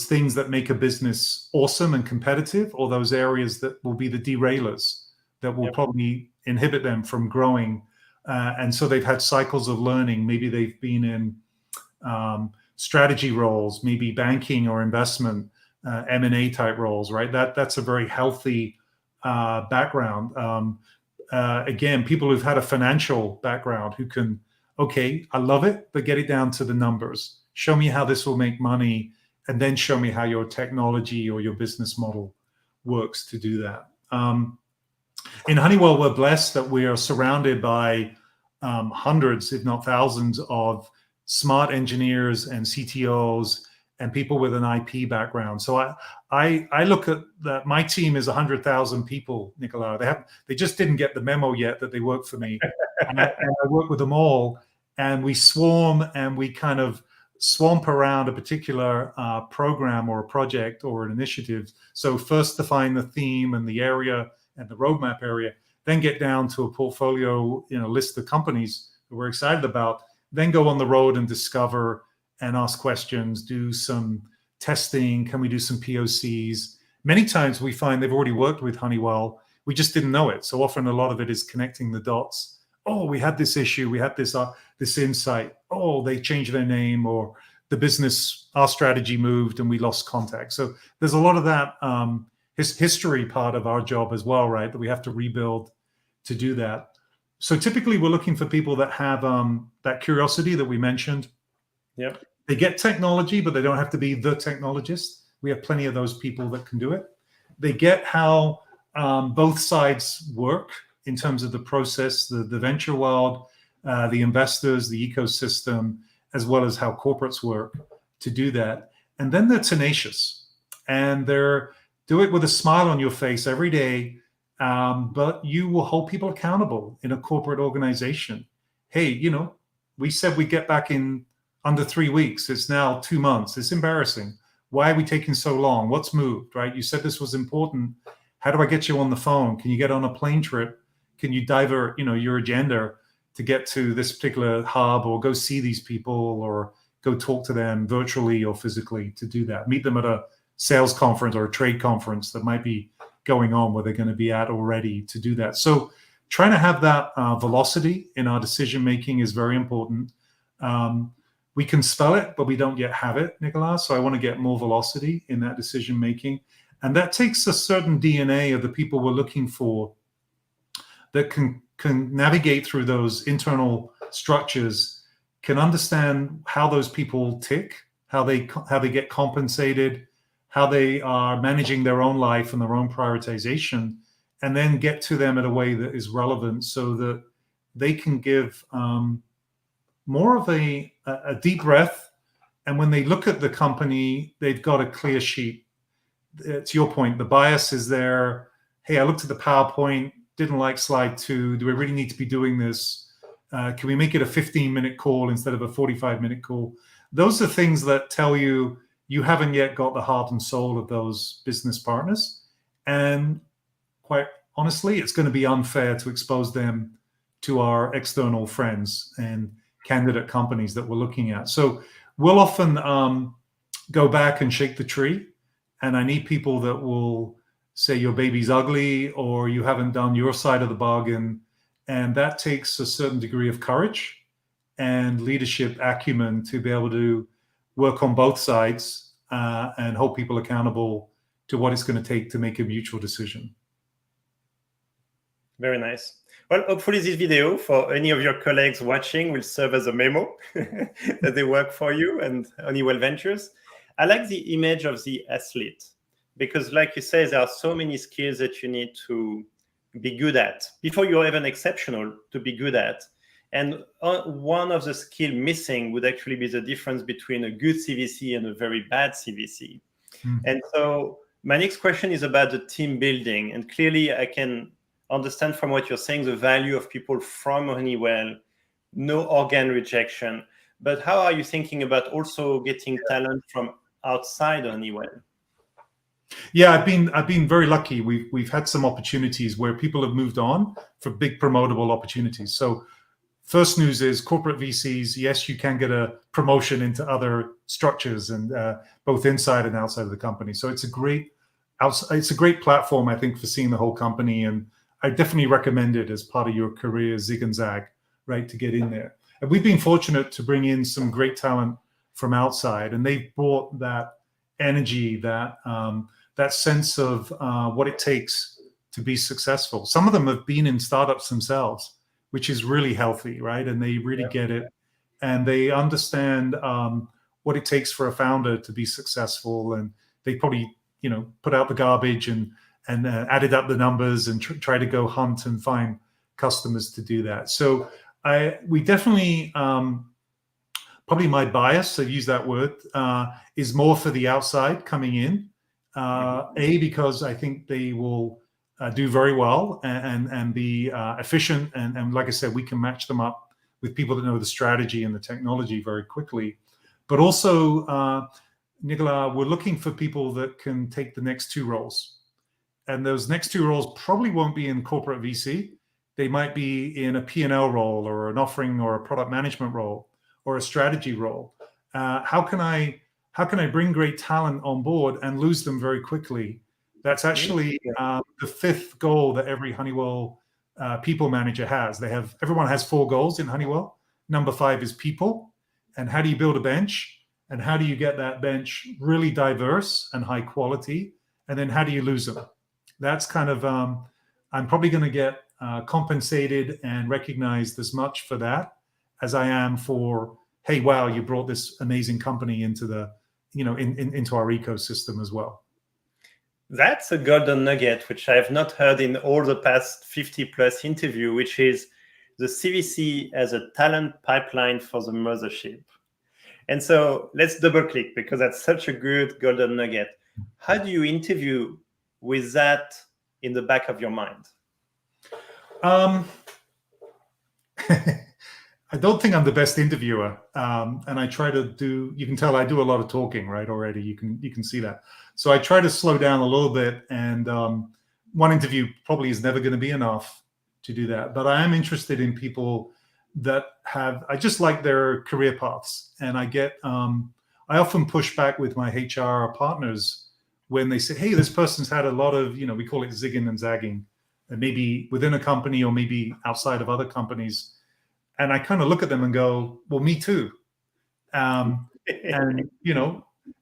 things that make a business awesome and competitive, or those areas that will be the derailers that will probably inhibit them from growing. And so they've had cycles of learning. Maybe they've been in strategy roles, maybe banking or investment, M&A type roles, right? That's a very healthy background. Again, people who've had a financial background who can, okay, I love it, but get it down to the numbers. Show me how this will make money, and then show me how your technology or your business model works to do that. In Honeywell, we're blessed that we are surrounded by hundreds, if not thousands, of smart engineers and CTOs and people with an IP background. So I look at that. My team is 100,000 people, Nicolas. They just didn't get the memo yet that they work for me. and I work with them all, and we swarm, and we kind of swamp around a particular program or a project or an initiative. So first define the theme and the area and the roadmap area, then get down to a portfolio, list of companies that we're excited about, then go on the road and discover and ask questions, do some testing. Can we do some POCs? Many times we find they've already worked with Honeywell. We just didn't know it. So often a lot of it is connecting the dots. Oh, we had this issue. We had this insight. Oh, they changed their name, or the business, our strategy moved and we lost contact. So there's a lot of that history part of our job as well, right? That we have to rebuild to do that. So typically we're looking for people that have that curiosity that we mentioned. Yeah. They get technology, but they don't have to be the technologist. We have plenty of those people that can do it. They get how both sides work in terms of the process, the venture world, the investors, the ecosystem, as well as how corporates work to do that. And then they're tenacious, and they're do it with a smile on your face every day. But you will hold people accountable in a corporate organization. Hey, we said we'd get back in under 3 weeks. It's now 2 months. It's embarrassing. Why are we taking so long? What's moved, right? You said this was important. How do I get you on the phone? Can you get on a plane trip? Can you divert, your agenda to get to this particular hub, or go see these people, or go talk to them virtually or physically to do that? Meet them at a sales conference or a trade conference that might be going on where they're going to be at already to do that. So trying to have that velocity in our decision making is very important. We can spell it, but we don't yet have it, Nicolas. So I want to get more velocity in that decision making. And that takes a certain DNA of the people we're looking for that can navigate through those internal structures, can understand how those people tick, how they get compensated, how they are managing their own life and their own prioritization, and then get to them in a way that is relevant so that they can give more of a deep breath. And when they look at the company, they've got a clear sheet. To your point, the bias is there. Hey, I looked at the PowerPoint, didn't like slide 2. Do we really need to be doing this? Can we make it a 15-minute call instead of a 45-minute call? Those are things that tell you haven't yet got the heart and soul of those business partners. And quite honestly, it's going to be unfair to expose them to our external friends and candidate companies that we're looking at. So we'll often go back and shake the tree. And I need people that will say your baby's ugly, or you haven't done your side of the bargain. And that takes a certain degree of courage and leadership acumen to be able to work on both sides and hold people accountable to what it's going to take to make a mutual decision. Very nice. Well, hopefully this video for any of your colleagues watching will serve as a memo that they work for you and Honeywell Ventures. I like the image of the athlete because, like you say, there are so many skills that you need to be good at before you're even exceptional to be good at. And one of the skill missing would actually be the difference between a good CVC and a very bad CVC. And so My next question is about the team building. And clearly, I can understand from what you're saying the value of people from Honeywell, no organ rejection. But how are you thinking about also getting talent from outside Honeywell? Yeah, I've been very lucky. We've had some opportunities where people have moved on for big promotable opportunities. So first news is corporate VCs. Yes, you can get a promotion into other structures and both inside and outside of the company. So it's a great platform, I think, for seeing the whole company. And I definitely recommend it as part of your career, zig and zag, right, to get in there. And we've been fortunate to bring in some great talent from outside, and they've brought that energy, that sense of what it takes to be successful. Some of them have been in startups themselves, which is really healthy, right? And they really get it, and they understand what it takes for a founder to be successful. And they probably, put out the garbage and added up the numbers and try to go hunt and find customers to do that. So we definitely, probably my bias, so use that word, is more for the outside coming in. Because I think they will do very well and be efficient. And like I said, we can match them up with people that know the strategy and the technology very quickly. But also, Nicolas, we're looking for people that can take the next two roles. And those next two roles probably won't be in corporate VC. They might be in a P&L role or an offering or a product management role or a strategy role. How can I bring great talent on board and lose them very quickly? That's actually the fifth goal that every Honeywell people manager has. Everyone has 4 goals in Honeywell. Number 5 is people. And how do you build a bench? And how do you get that bench really diverse and high quality? And then how do you lose them? That's kind of, I'm probably going to get compensated and recognized as much for that as I am for, hey, wow, you brought this amazing company into the, into our ecosystem as well. That's a golden nugget, which I have not heard in all the past 50 plus interview, which is the CVC as a talent pipeline for the mothership. And so let's double click, because that's such a good golden nugget. How do you interview with that in the back of your mind? I don't think I'm the best interviewer, and I try to do. You can tell I do a lot of talking, right? Already, you can see that. So I try to slow down a little bit, and one interview probably is never going to be enough to do that. But I am interested in people that I just like their career paths, and I often push back with my HR partners when they say, "Hey, this person's had a lot of, we call it zigging and zagging, and maybe within a company or maybe outside of other companies." And I kind of look at them and go, well, me too. And,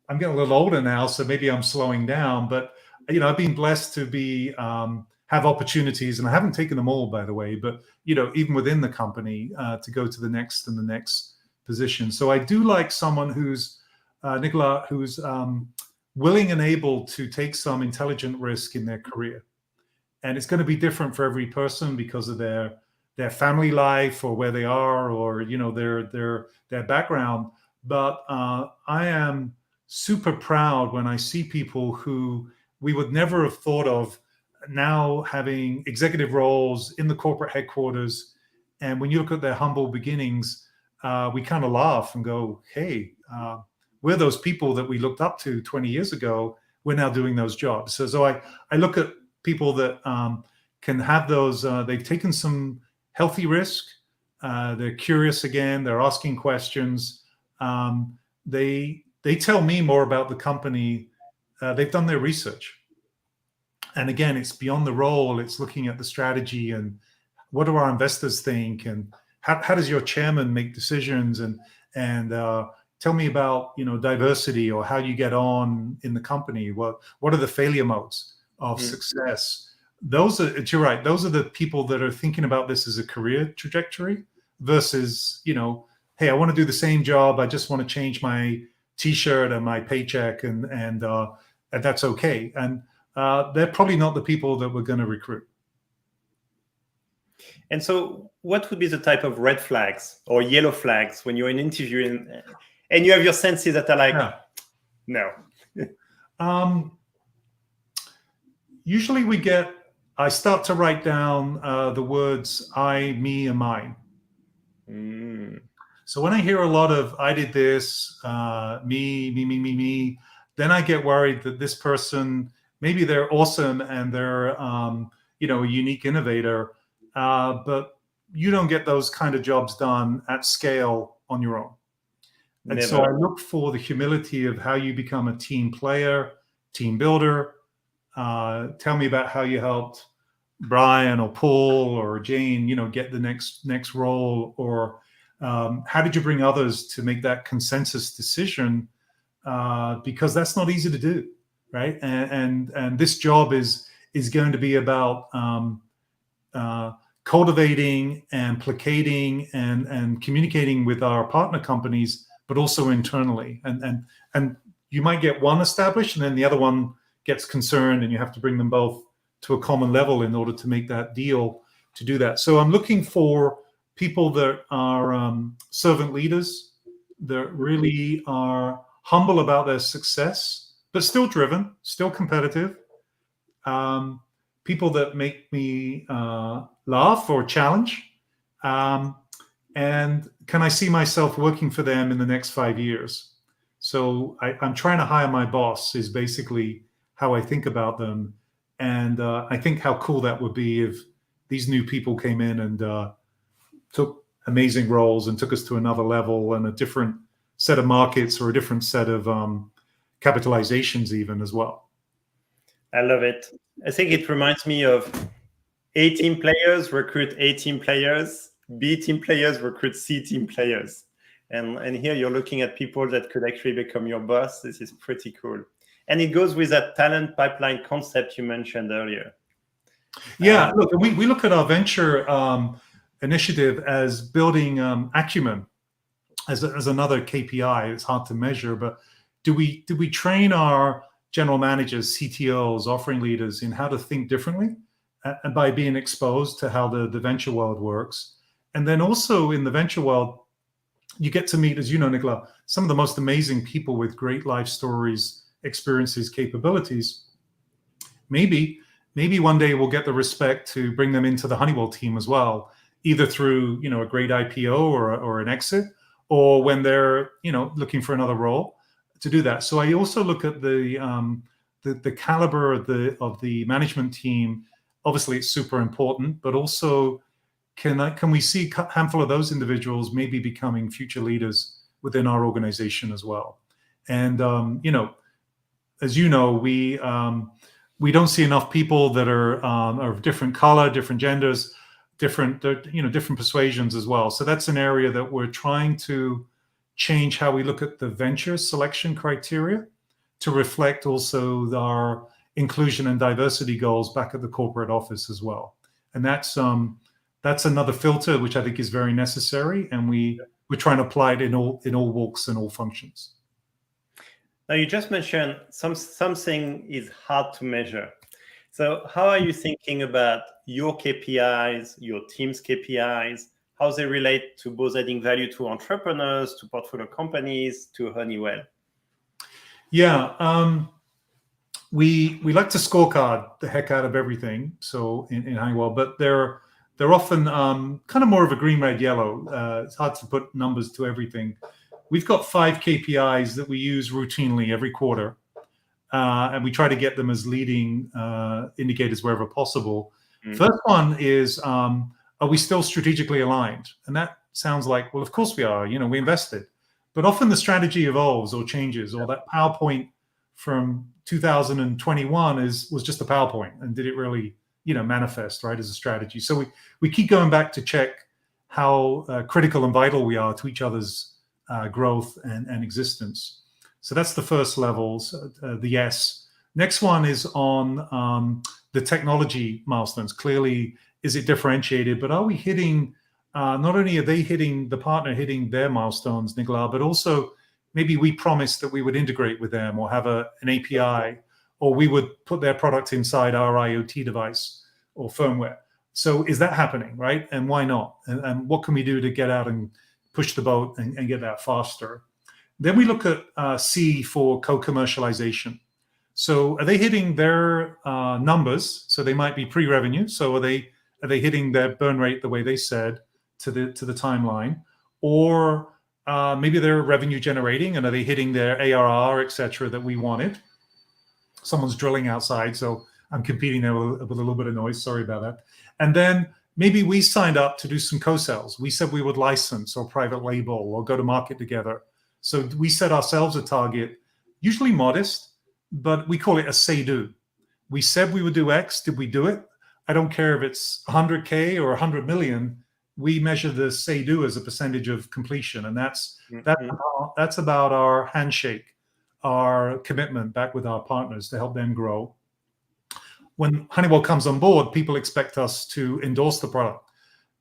I'm getting a little older now, so maybe I'm slowing down. But, I've been blessed to have opportunities, and I haven't taken them all, by the way, but, even within the company to go to the next and the next position. So I do like someone who's, Nicolas, who's willing and able to take some intelligent risk in their career. And it's going to be different for every person because of their family life or where they are or their background. But I am super proud when I see people who we would never have thought of now having executive roles in the corporate headquarters. And when you look at their humble beginnings, we kind of laugh and go, hey, we're those people that we looked up to 20 years ago. We're now doing those jobs. So I look at people that can have those, they've taken some healthy risk. They're curious again. They're asking questions. They tell me more about the company. They've done their research. And again, it's beyond the role. It's looking at the strategy and what do our investors think, and how does your chairman make decisions, and tell me about diversity or how you get on in the company. What are the failure modes of success? You're right. Those are the people that are thinking about this as a career trajectory versus, hey, I want to do the same job. I just want to change my T-shirt and my paycheck, and that's okay. And they're probably not the people that we're going to recruit. And so, what would be the type of red flags or yellow flags when you're in interview and you have your senses that are like, no? usually I start to write down the words I, me, and mine. So when I hear a lot of I did this, me, then I get worried that this person, maybe they're awesome and they're a unique innovator, but you don't get those kind of jobs done at scale on your own. And so I look for the humility of how you become a team player, team builder. Tell me about how you helped Brian or Paul or Jane, get the next role, or how did you bring others to make that consensus decision? Because that's not easy to do, right? And this job is going to be about cultivating and placating and communicating with our partner companies, but also internally. And you might get one established, and then the other one gets concerned, and you have to bring them both to a common level in order to make that deal to do that. So I'm looking for people that are servant leaders, that really are humble about their success, but still driven, still competitive. People that make me laugh or challenge. And can I see myself working for them in the next 5 years? So I'm trying to hire my boss is basically how I think about them. And I think how cool that would be if these new people came in and took amazing roles and took us to another level and a different set of markets or a different set of capitalizations even as well. I love it. I think it reminds me of A team players recruit A team players, B team players recruit C team players. And here you're looking at people that could actually become your boss. This is pretty cool. And it goes with that talent pipeline concept you mentioned earlier. Yeah, look, we look at our venture initiative as building acumen as another KPI. It's hard to measure, but do we train our general managers, CTOs, offering leaders in how to think differently, and by being exposed to how the venture world works? And then also in the venture world, you get to meet, as you know, Nicolas, some of the most amazing people with great life stories, experiences, capabilities. Maybe one day we'll get the respect to bring them into the Honeywell team as well, either through a great IPO or an exit, or when they're looking for another role to do that. So I also look at the caliber of the management team. Obviously, it's super important, but also can we see a handful of those individuals maybe becoming future leaders within our organization as well? And as you know, we don't see enough people that are of different color, different genders, different persuasions as well. So that's an area that we're trying to change how we look at the venture selection criteria to reflect also our inclusion and diversity goals back at the corporate office as well. And that's another filter which I think is very necessary, and we're trying to apply it in all walks and all functions. Now, you just mentioned something is hard to measure. So how are you thinking about your KPIs, your team's KPIs, how they relate to both adding value to entrepreneurs, to portfolio companies, to Honeywell? Yeah, we like to scorecard the heck out of everything. So in Honeywell, but they're often kind of more of a green, red, yellow. It's hard to put numbers to everything. We've got 5 KPIs that we use routinely every quarter, and we try to get them as leading indicators wherever possible. First one is, are we still strategically aligned? And that sounds like, well, of course we are. We invested. But often the strategy evolves or changes, or that PowerPoint from 2021 was just a PowerPoint, and did it really manifest right as a strategy? So we keep going back to check how critical and vital we are to each other's growth and existence. So that's the first levels, the yes. Next one is on the technology milestones. Clearly, is it differentiated? But are we hitting, not only are they hitting, the partner hitting their milestones, Nicolas, but also maybe we promised that we would integrate with them or have an API, or we would put their product inside our IoT device or firmware. So is that happening, right? And why not? And what can we do to get out and push the boat and get that faster? Then we look at C for co-commercialization. So are they hitting their numbers? So they might be pre-revenue. So are they hitting their burn rate the way they said to the timeline, or maybe they're revenue generating, and are they hitting their ARR, etc., that we wanted? Someone's drilling outside, so I'm competing there with a little bit of noise. Sorry about that. And then maybe we signed up to do some co-sales. We said we would license or private label or go to market together. So we set ourselves a target, usually modest, but we call it a say-do. We said we would do X. Did we do it? I don't care if it's 100K or 100 million. We measure the say-do as a percentage of completion. And that's about our handshake, our commitment back with our partners to help them grow. When Honeywell comes on board, people expect us to endorse the product,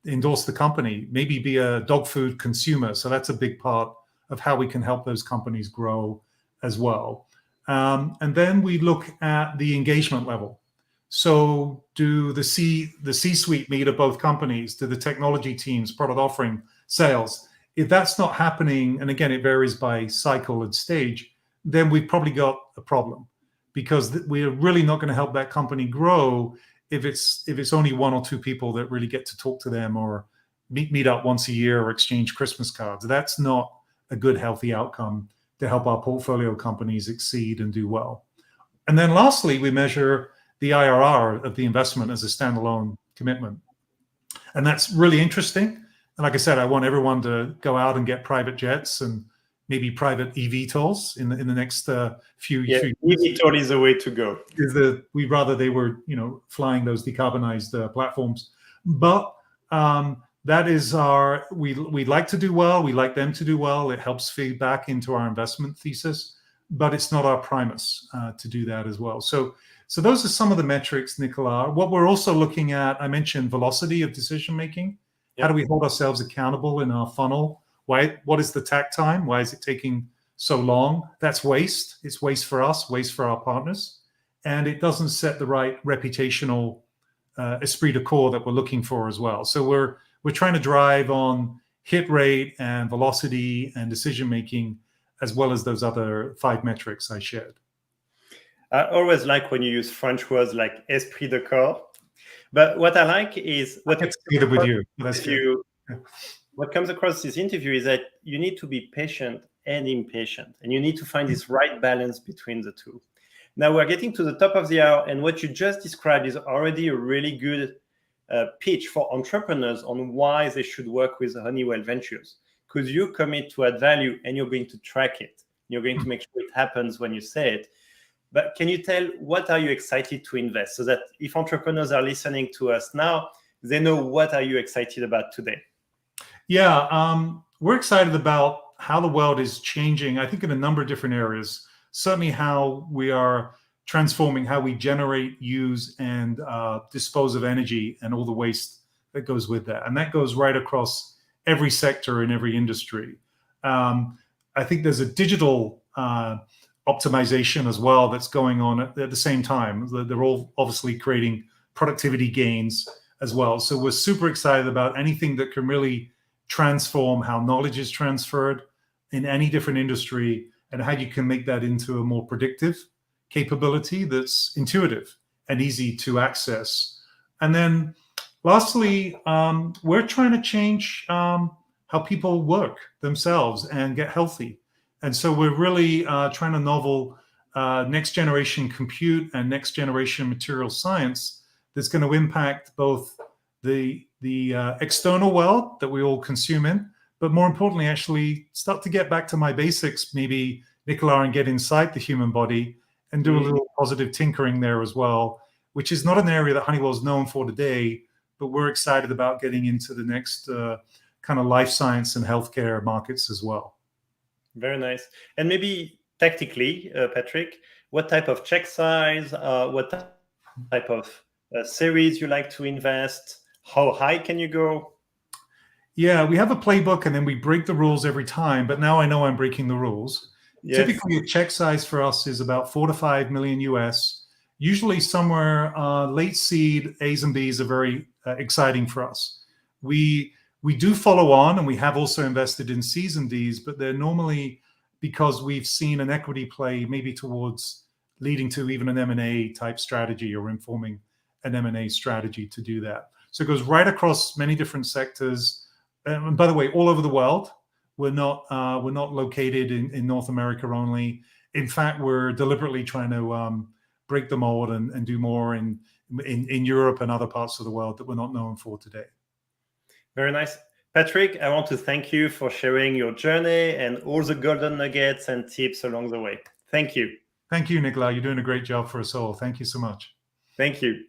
endorse the company, maybe be a dog food consumer. So that's a big part of how we can help those companies grow as well. And then we look at the engagement level. So do the C-suite meet of both companies? Do the technology teams, product offering, sales? If that's not happening, and again, it varies by cycle and stage, then we've probably got a problem, because we're really not going to help that company grow if it's only one or two people that really get to talk to them or meet up once a year or exchange Christmas cards. That's not a good, healthy outcome to help our portfolio companies exceed and do well. And then lastly, we measure the IRR of the investment as a standalone commitment. And that's really interesting. And like I said, I want everyone to go out and get private jets and maybe private eVTOLs in the next few years. eVTOL is the way to go. We'd rather they were, flying those decarbonized platforms. But that is we'd like to do well. We like them to do well. It helps feed back into our investment thesis, but it's not our primus to do that as well. So those are some of the metrics, Nicolas. What we're also looking at, I mentioned velocity of decision-making. Yep. How do we hold ourselves accountable in our funnel? What is the takt time? Why is it taking so long? That's waste. It's waste for us, waste for our partners. And it doesn't set the right reputational esprit de corps that we're looking for as well. So we're trying to drive on hit rate and velocity and decision-making, as well as those other 5 metrics I shared. I always like when you use French words like esprit de corps. But what I like is what comes across this interview is that you need to be patient and impatient, and you need to find this right balance between the two. Now we're getting to the top of the hour, and what you just described is already a really good pitch for entrepreneurs on why they should work with Honeywell Ventures, because you commit to add value and you're going to track it. You're going to make sure it happens when you say it. But can you tell, what are you excited to invest, so that if entrepreneurs are listening to us now, they know what are you excited about today? Yeah, we're excited about how the world is changing, I think, in a number of different areas. Certainly how we are transforming how we generate, use, and dispose of energy and all the waste that goes with that. And that goes right across every sector in every industry. I think there's a digital optimization as well that's going on at the same time. They're all obviously creating productivity gains as well. So we're super excited about anything that can really transform how knowledge is transferred in any different industry, and how you can make that into a more predictive capability that's intuitive and easy to access. And then lastly, we're trying to change how people work themselves and get healthy. And so we're really trying to novel next generation compute and next generation material science that's going to impact both the external world that we all consume in, but more importantly, actually start to get back to my basics, maybe, Nicolas, and get inside the human body and do a little positive tinkering there as well, which is not an area that Honeywell is known for today, but we're excited about getting into the next kind of life science and healthcare markets as well. Very nice. And maybe tactically, Patrick, what type of check size, what type of series you like to invest? How high can you go? Yeah, we have a playbook and then we break the rules every time, but now I know I'm breaking the rules. Yes. Typically, a check size for us is about 4 to 5 million US. Usually somewhere late seed A's and B's are very exciting for us. We do follow on, and we have also invested in C's and D's, but they're normally because we've seen an equity play maybe towards leading to even an M&A type strategy or informing an M&A strategy to do that. So it goes right across many different sectors. And by the way, all over the world. We're not located in North America only. In fact, we're deliberately trying to break the mold and do more in Europe and other parts of the world that we're not known for today. Very nice. Patrick, I want to thank you for sharing your journey and all the golden nuggets and tips along the way. Thank you. Thank you, Nicolas. You're doing a great job for us all. Thank you so much. Thank you.